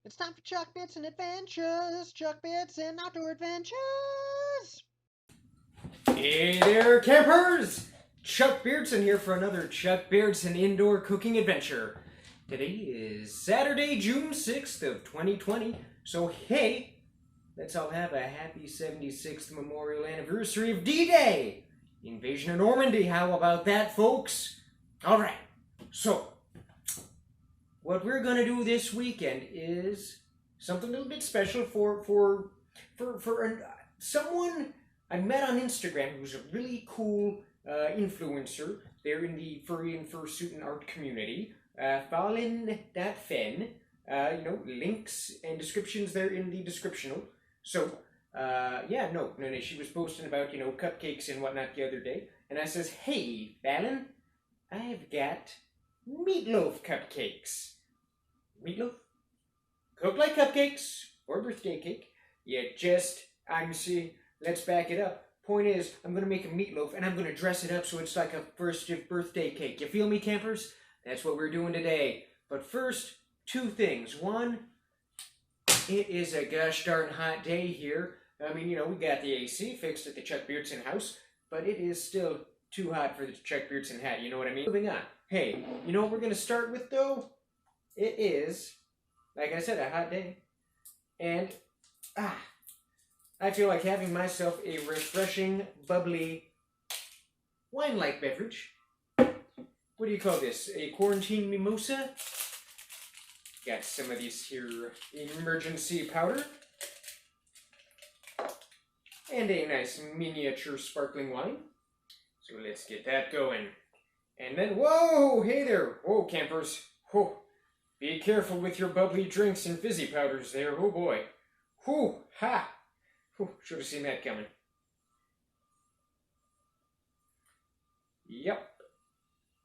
It's time for Chuck Beardsen Adventures! Chuck Beardsen Outdoor Adventures! Hey there, campers! Chuck Beardsen here for another Chuck Beardsen Indoor Cooking Adventure. Today is Saturday, June 6th of 2020. So hey, let's all have a happy 76th Memorial Anniversary of D-Day! Invasion of Normandy, how about that, folks? Alright, so what we're gonna do this weekend is something a little bit special for someone I met on Instagram who's a really cool influencer there in the furry and fursuit and art community. Fallin.fen. Links and descriptions there in the descriptional. So, she was posting about, cupcakes and whatnot the other day. And I says, hey, Fallon, I've got meatloaf cupcakes. Meatloaf? Cooked like cupcakes or birthday cake. Let's back it up. Point is, I'm going to make a meatloaf and I'm going to dress it up so it's like a festive birthday cake. You feel me, campers? That's what we're doing today. But first, two things. One, it is a gosh darn hot day here. We got the AC fixed at the Chuck Beardsen house, but it is still too hot for the Chuck Beardsen hat, you know what I mean? Moving on. Hey, you know what we're going to start with, though? It is, like I said, a hot day. And, I feel like having myself a refreshing, bubbly, wine-like beverage. What do you call this? A quarantine mimosa? Got some of these here emergency powder. And a nice miniature sparkling wine. So let's get that going. And then, whoa, hey there. Whoa, campers. Whoa. Be careful with your bubbly drinks and fizzy powders there. Oh boy. Whew, ha. Whew, should have seen that coming. Yep.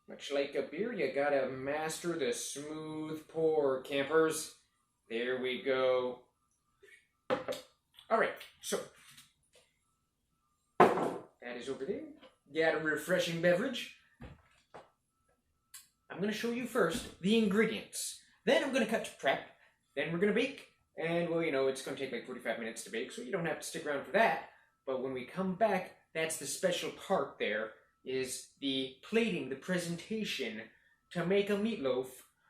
Much like a beer, you gotta master the smooth pour, campers. There we go. Alright, so. That is over there. Got a refreshing beverage. I'm going to show you first the ingredients. Then I'm going to cut to prep. Then we're going to bake. And, it's going to take like 45 minutes to bake, so you don't have to stick around for that. But when we come back, that's the special part there, is the plating, the presentation, to make a meatloaf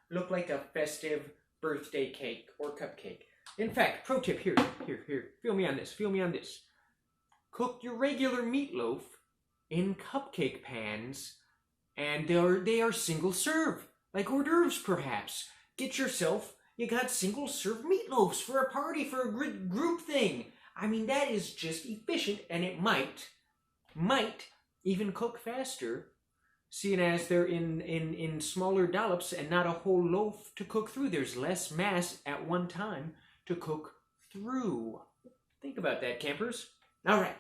look like a festive birthday cake or cupcake. In fact, pro tip, here, feel me on this. Cook your regular meatloaf in cupcake pans, and they are single serve, like hors d'oeuvres perhaps. You got single serve meatloafs for a party, for a group thing. That is just efficient, and it might even cook faster, seeing as they're in smaller dollops and not a whole loaf to cook through. There's less mass at one time to cook through. Think about that, campers. All right.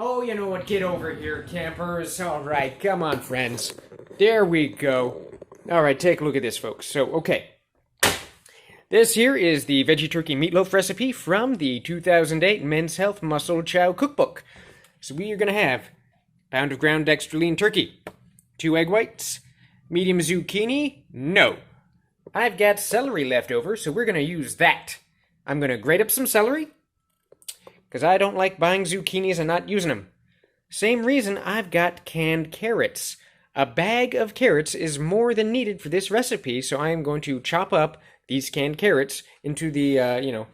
Oh, you know what? Get over here, campers. All right, come on, friends. There we go. All right, take a look at this, folks. So, okay. This here is the veggie turkey meatloaf recipe from the 2008 Men's Health Muscle Chow Cookbook. So we are going to have a pound of ground extra lean turkey, 2 egg whites, medium zucchini, no. I've got celery left over, so we're going to use that. I'm going to grate up some celery, because I don't like buying zucchinis and not using them. Same reason I've got canned carrots. A bag of carrots is more than needed for this recipe, so I am going to chop up these canned carrots into the,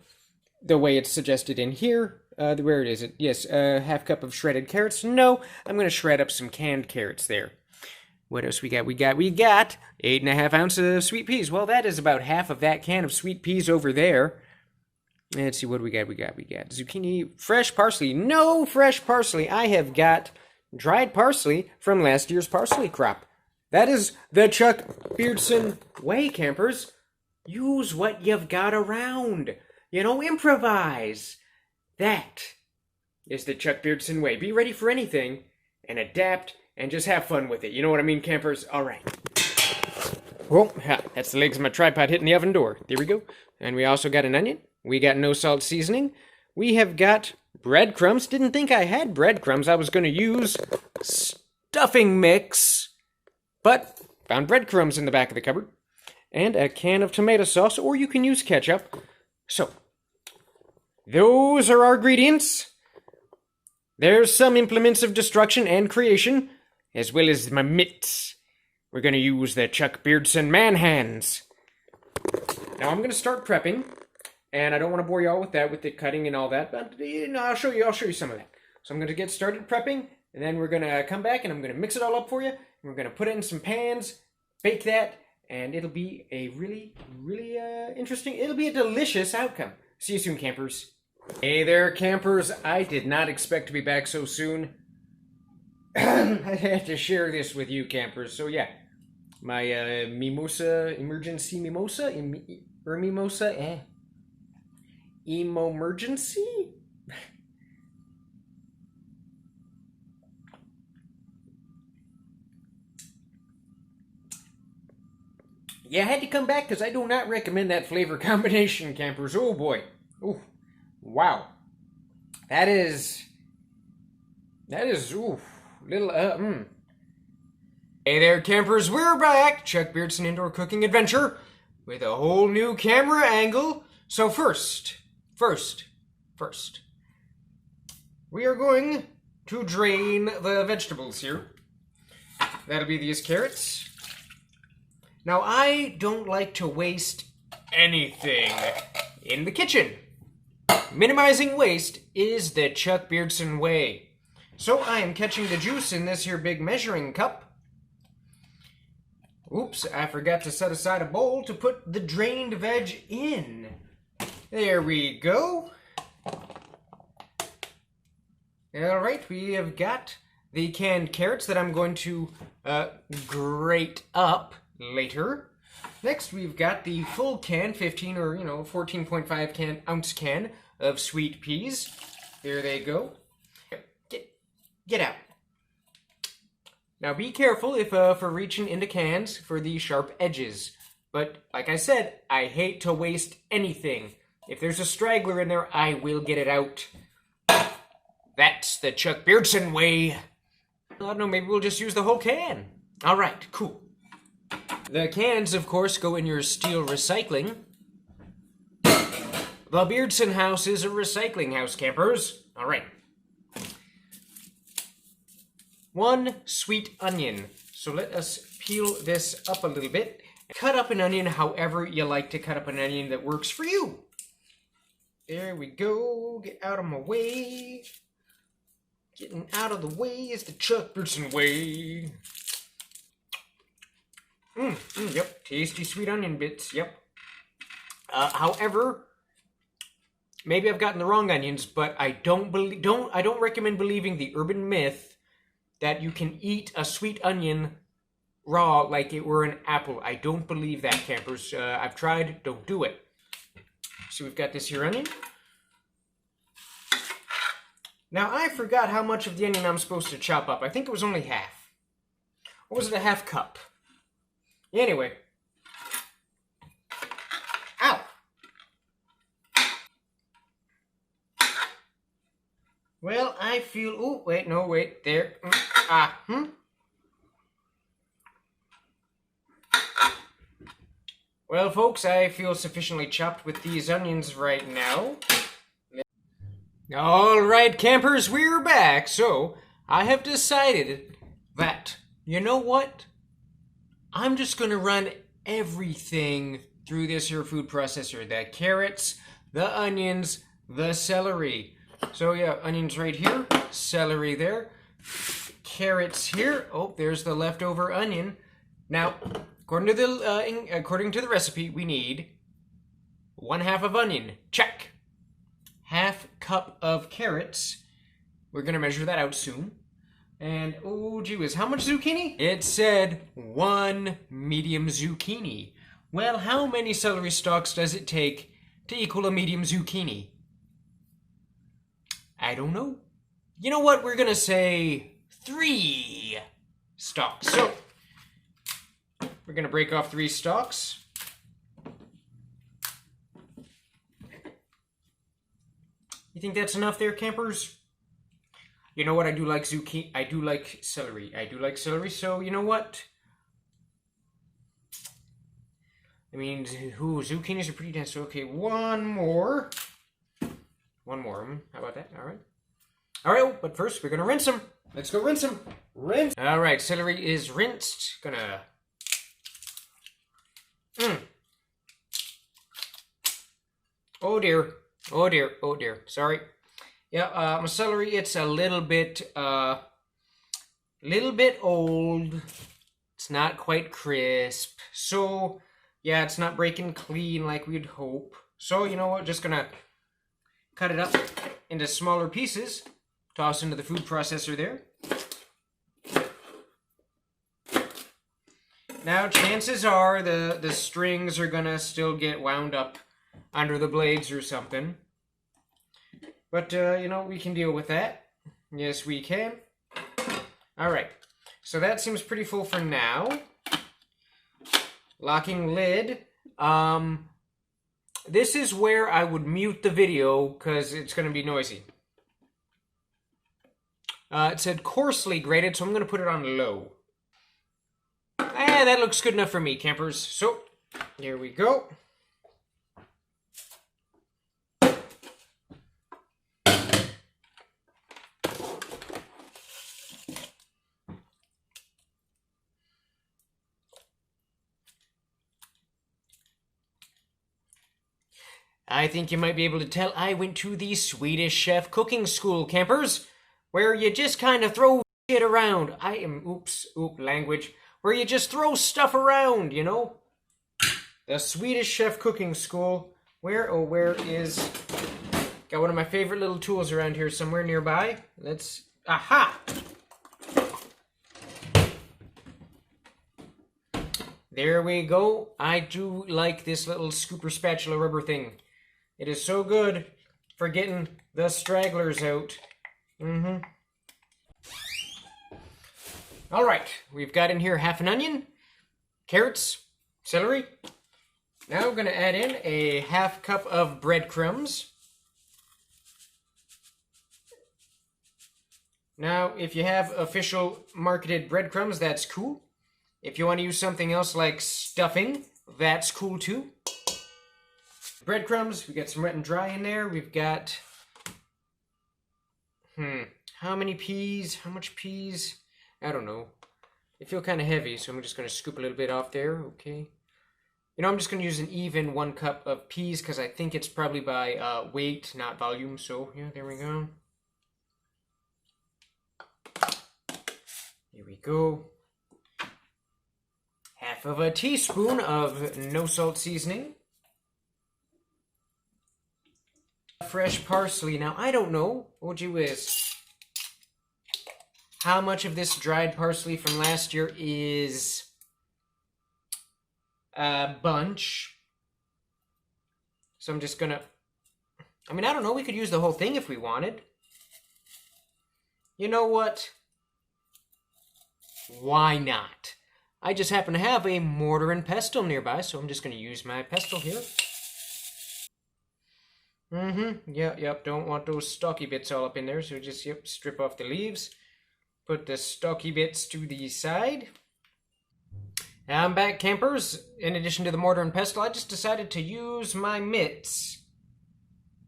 the way it's suggested in here. Where is it? Yes, half cup of shredded carrots. No, I'm going to shred up some canned carrots there. What else we got? We got 8.5 ounces of sweet peas. Well, that is about half of that can of sweet peas over there. Let's see what we got. We got zucchini, fresh parsley. No fresh parsley. I have got dried parsley from last year's parsley crop. That is the Chuck Beardsen way, campers. Use what you've got around. Improvise. That is the Chuck Beardsen way. Be ready for anything and adapt and just have fun with it. You know what I mean, campers? All right. Well, that's the legs of my tripod hitting the oven door. There we go. And we also got an onion. We got no salt seasoning. We have got breadcrumbs. Didn't think I had breadcrumbs. I was going to use stuffing mix, but found breadcrumbs in the back of the cupboard. and a can of tomato sauce, or you can use ketchup. So, those are our ingredients. There's some implements of destruction and creation, as well as my mitts. We're going to use the Chuck Beardsen man hands. Now I'm going to start prepping, and I don't want to bore you all with that, with the cutting and all that, but I'll show you some of that. So I'm going to get started prepping, and then we're going to come back, and I'm going to mix it all up for you, and we're going to put it in some pans, bake that, and it'll be a really interesting, it'll be a delicious outcome. See you soon, campers. Hey there, campers. I did not expect to be back so soon. I had to share this with you, campers. So yeah, my emergency mimosa, emergency? Yeah, I had to come back because I do not recommend that flavor combination, campers. Oh boy. Ooh. Wow. That is, ooh, little, Hey there, campers, we're back! Chuck Beardsen Indoor Cooking Adventure with a whole new camera angle. So first, we are going to drain the vegetables here. That'll be these carrots. Now, I don't like to waste anything in the kitchen. Minimizing waste is the Chuck Beardsen way. So I am catching the juice in this here big measuring cup. Oops, I forgot to set aside a bowl to put the drained veg in. There we go. Alright, we have got the canned carrots that I'm going to grate up later. Next, we've got the full can, 15 or 14.5 ounce can of sweet peas. There they go. Get out. Now be careful if for reaching into cans for the sharp edges. But like I said, I hate to waste anything. If there's a straggler in there, I will get it out. That's the Chuck Beardsen way. I don't know, maybe we'll just use the whole can. All right, cool. The cans, of course, go in your steel recycling. The Beardsen house is a recycling house, campers. All right. 1 sweet onion. So let us peel this up a little bit. Cut up an onion however you like to cut up an onion that works for you. There we go. Get out of my way. Getting out of the way is the Chuck Beardsen way. Yep, tasty sweet onion bits, yep. However, maybe I've gotten the wrong onions, but I don't recommend believing the urban myth that you can eat a sweet onion raw like it were an apple. I don't believe that, campers. I've tried, don't do it. So we've got this here onion. Now, I forgot how much of the onion I'm supposed to chop up. I think it was only half. Or was it a half cup? Anyway. Ow! Well, I feel... Oh, wait, no, wait, there. Well, folks, I feel sufficiently chopped with these onions right now. All right, campers, we're back. So, I have decided that, you know what? I'm just going to run everything through this here food processor. The carrots, the onions, the celery. So yeah, onions right here, celery there, carrots here. Oh, there's the leftover onion. Now, according to the recipe, we need 1/2 of onion. Check. 1/2 cup of carrots. We're going to measure that out soon. And, oh, gee whiz, how much zucchini? It said 1 medium zucchini. Well, how many celery stalks does it take to equal a medium zucchini? I don't know. You know what? We're going to say 3 stalks. So, we're going to break off 3 stalks. You think that's enough there, campers? You know what? I do like zucchini. I do like celery. So you know what? I mean, zucchinis are pretty dense. Okay, one more. One more. How about that? All right. All right, but first we're gonna rinse them. Let's go rinse them. Rinse. All right, celery is rinsed. Gonna. Oh dear. Oh dear. Oh dear. Sorry. Yeah, my celery, it's a little bit old. It's not quite crisp. So, yeah, it's not breaking clean like we'd hope. So, you know what? Just gonna cut it up into smaller pieces. Toss into the food processor there. Now, chances are the strings are gonna still get wound up under the blades or something. But, you know, we can deal with that. Yes, we can. All right. So that seems pretty full for now. Locking lid. This is where I would mute the video because it's going to be noisy. It said coarsely grated, so I'm going to put it on low. That looks good enough for me, campers. So, here we go. I think you might be able to tell I went to the Swedish chef cooking school, campers, where you just kind of throw shit around. Language. Where you just throw stuff around, you know? The Swedish chef cooking school. Where is... Got one of my favorite little tools around here somewhere nearby. Aha! There we go. I do like this little scooper spatula rubber thing. It is so good for getting the stragglers out. All right, we've got in here half an onion, carrots, celery. Now we're going to add in a half cup of breadcrumbs. Now, if you have official marketed breadcrumbs, that's cool. If you want to use something else like stuffing, that's cool too. Breadcrumbs, we got some wet and dry in there. We've got, how many peas? How much peas? I don't know. They feel kind of heavy, so I'm just going to scoop a little bit off there, okay. You know, I'm just going to use an even 1 cup of peas because I think it's probably by weight, not volume. So, yeah, there we go. Here we go. Half of a teaspoon of no salt seasoning. Fresh parsley. Now, I don't know, what you whiz, how much of this dried parsley from last year is a bunch. So I'm just gonna, I don't know, we could use the whole thing if we wanted. You know what? Why not? I just happen to have a mortar and pestle nearby, so I'm just going to use my pestle here. Yep, don't want those stalky bits all up in there, so just, strip off the leaves. Put the stalky bits to the side. I'm back, campers. In addition to the mortar and pestle, I just decided to use my mitts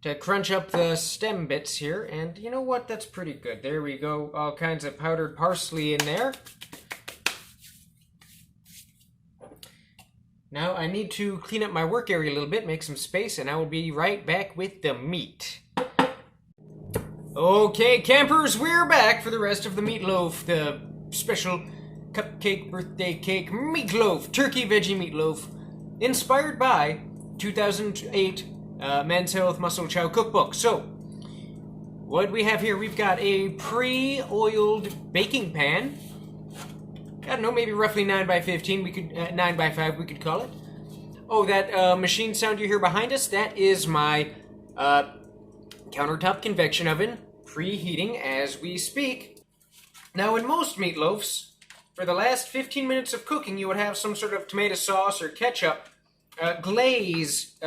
to crunch up the stem bits here, and you know what? That's pretty good. There we go. All kinds of powdered parsley in there. Now I need to clean up my work area a little bit, make some space, and I will be right back with the meat. Okay, campers, we're back for the rest of the meatloaf, the special cupcake birthday cake meatloaf, turkey veggie meatloaf, inspired by 2008 Men's Health Muscle Chow cookbook. So, what we have here, we've got a pre-oiled baking pan. I don't know, maybe roughly 9x15, we could 9x5 we could call it. Oh, that machine sound you hear behind us, that is my countertop convection oven preheating as we speak. Now, in most meatloafs, for the last 15 minutes of cooking, you would have some sort of tomato sauce or ketchup glaze,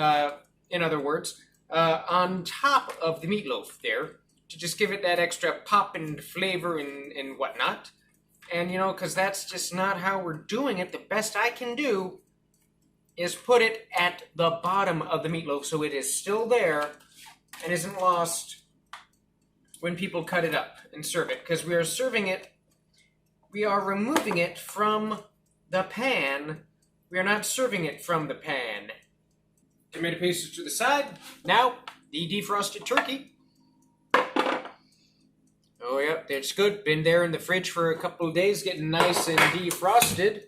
in other words, on top of the meatloaf there to just give it that extra pop and flavor and whatnot. And, you know, because that's just not how we're doing it, the best I can do is put it at the bottom of the meatloaf so it is still there and isn't lost when people cut it up and serve it. Because we are removing it from the pan. We are not serving it from the pan. Tomato paste is to the side. Now, the defrosted turkey. Oh, yep, that's good. Been there in the fridge for a couple of days, getting nice and defrosted.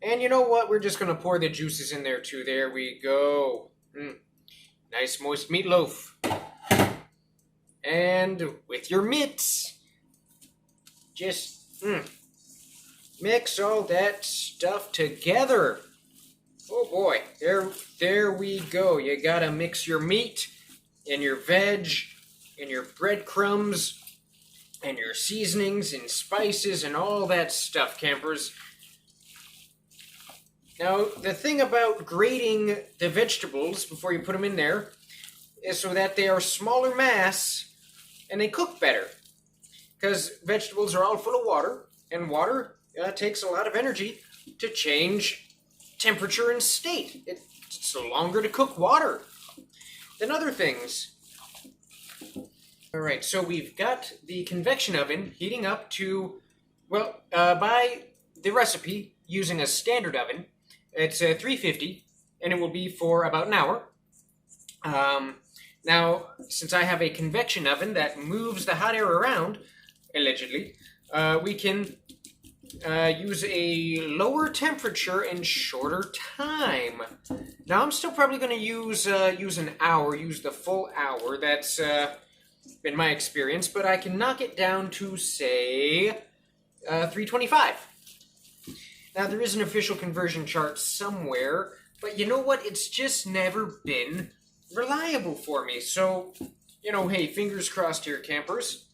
And you know what? We're just going to pour the juices in there, too. There we go. Nice, moist meatloaf. And with your mitts, just mix all that stuff together. Oh boy, there we go. You gotta mix your meat and your veg and your breadcrumbs and your seasonings and spices and all that stuff, campers. Now, the thing about grating the vegetables before you put them in there is so that they are smaller mass and they cook better. Because vegetables are all full of water, and water takes a lot of energy to change temperature and state. It's longer to cook water than other things. Alright, so we've got the convection oven heating up to, well, by the recipe, using a standard oven, it's 350, and it will be for about an hour. Now, since I have a convection oven that moves the hot air around, allegedly, we can use a lower temperature and shorter time. Now, I'm still probably going to use an hour, use the full hour. That's been my experience, but I can knock it down to, say, 325. Now, there is an official conversion chart somewhere, but you know what? It's just never been reliable for me. So, you know, hey, fingers crossed here, campers.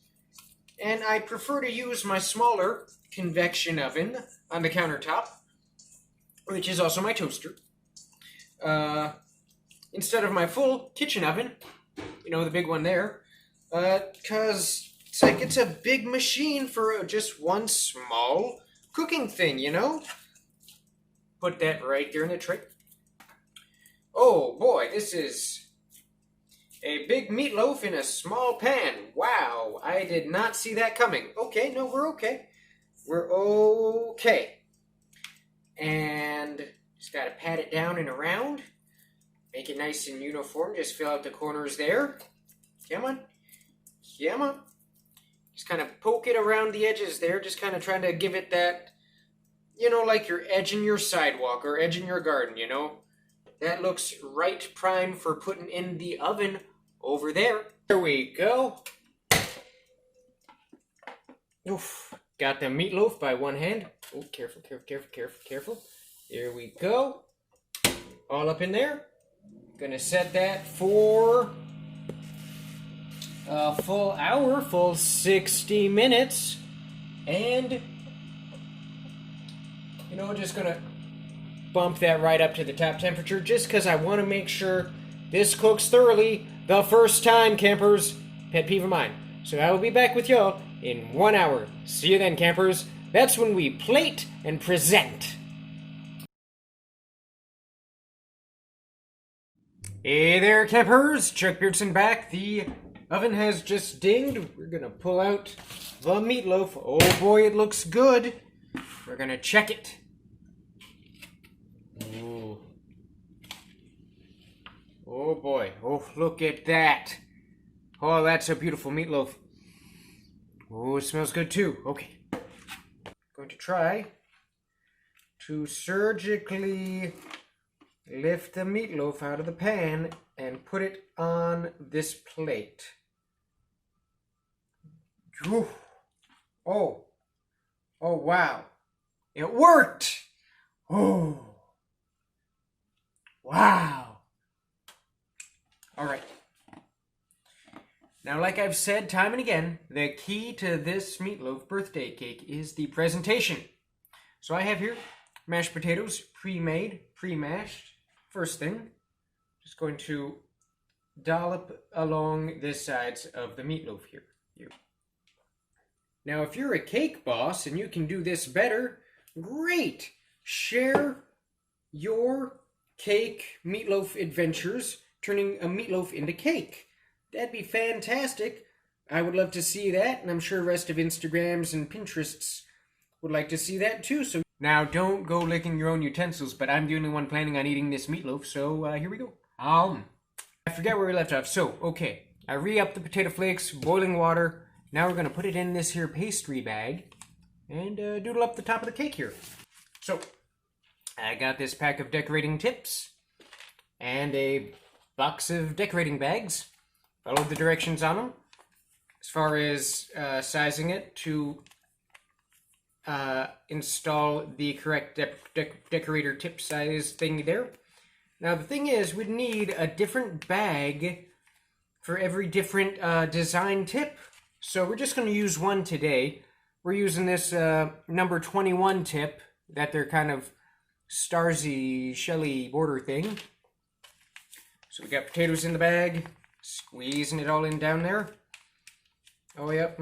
And I prefer to use my smaller convection oven on the countertop, which is also my toaster, instead of my full kitchen oven, you know, the big one there, because it's a big machine for just one small cooking thing, you know? Put that right there in the tray. Oh boy, this is a big meatloaf in a small pan. Wow, I did not see that coming. Okay, no, we're okay. We're okay. And just gotta pat it down and around. Make it nice and uniform. Just fill out the corners there. Come on. Come on. Just kind of poke it around the edges there. Just kind of trying to give it that, you know, like you're edging your sidewalk or edging your garden, you know? That looks right prime for putting in the oven over there. There we go. Oof. Got the meatloaf by one hand. Oh, careful, careful, careful, careful, careful. There we go. All up in there. Gonna set that for a full hour, full 60 minutes. And, you know, just gonna bump that right up to the top temperature just because I want to make sure this cooks thoroughly the first time, campers. Pet peeve of mine. So I will be back with y'all in 1 hour. See you then, campers. That's when we plate and present. Hey there, campers. Chuck Beardsen back. The oven has just dinged. We're gonna pull out the meatloaf. Oh boy, it looks good. We're gonna check it. Ooh. Oh boy. Oh, look at that. Oh, that's a beautiful meatloaf. Oh, it smells good too. Okay. Going to try to surgically lift the meatloaf out of the pan and put it on this plate. Whew. Oh. Oh, wow. It worked! Oh. Wow. All right. Now, like I've said time and again, the key to this meatloaf birthday cake is the presentation. So I have here mashed potatoes, pre-made, pre-mashed. First thing, just going to dollop along the sides of the meatloaf here. Now, if you're a cake boss and you can do this better, great! Share your cake meatloaf adventures, turning a meatloaf into cake. That'd be fantastic. I would love to see that, and I'm sure the rest of Instagrams and Pinterests would like to see that too. So now, don't go licking your own utensils, but I'm the only one planning on eating this meatloaf, so here we go. I forget where we left off. So, okay, I re-upped the potato flakes, boiling water. Now we're going to put it in this here pastry bag and doodle up the top of the cake here. So, I got this pack of decorating tips and a box of decorating bags. Followed the directions on them. As far as sizing it to install the correct decorator tip size thing there. Now the thing is, we'd need a different bag for every different design tip. So we're just going to use one today. We're using this number 21 tip that they're kind of starsy, shelly border thing. So we got potatoes in the bag, squeezing it all in down there. Oh, yep,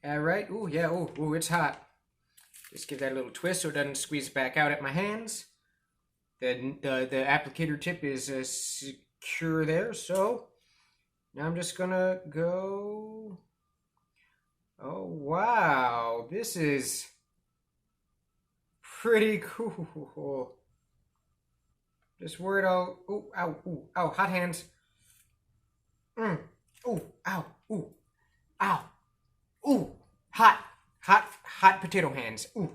All right, ooh, yeah, ooh, it's hot. Just give that a little twist so it doesn't squeeze back out at my hands. The applicator tip is secure there, so now I'm just gonna go. Oh, wow, this is pretty cool. Just worried all, ooh, ow, hot hands. Ooh, ow, ooh, ow, ooh, hot potato hands, ooh.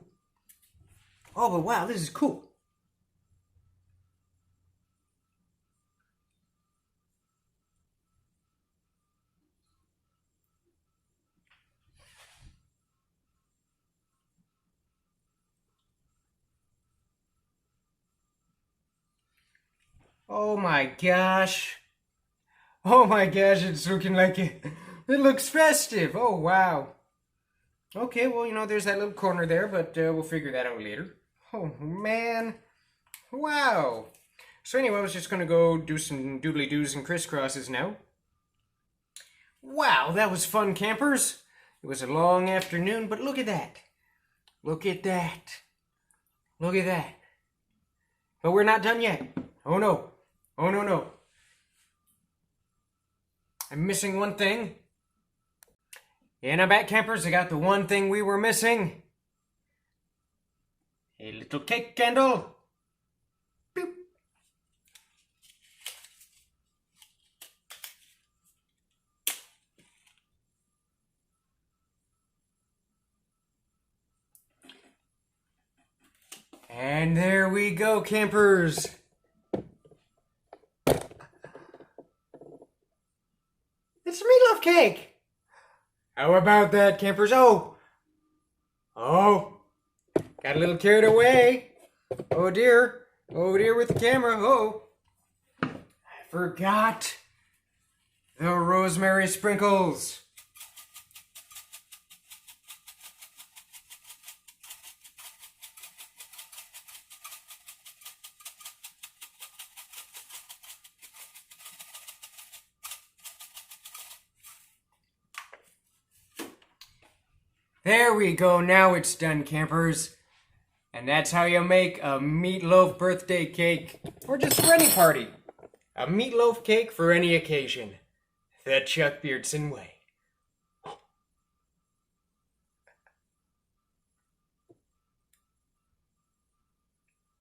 Oh, but wow, this is cool. Oh my gosh. Oh my gosh, it's looking like it looks festive. Oh wow. Okay, well, you know, there's that little corner there, but we'll figure that out later. Oh man. Wow. So anyway, I was just going to go do some doodly-doos and crisscrosses now. Wow, that was fun, campers. It was a long afternoon, but look at that. Look at that. Look at that. But we're not done yet. Oh no. Oh no. I'm missing one thing. And I'm back, campers. I got the one thing we were missing. A little cake candle. Boop. And there we go, campers. It's a meatloaf cake. How about that, campers? Oh, got a little carried away. Oh dear with the camera. Oh, I forgot the rosemary sprinkles. There we go, now it's done, campers. And that's how you make a meatloaf birthday cake, or just for any party. A meatloaf cake for any occasion. The Chuck Beardsen way.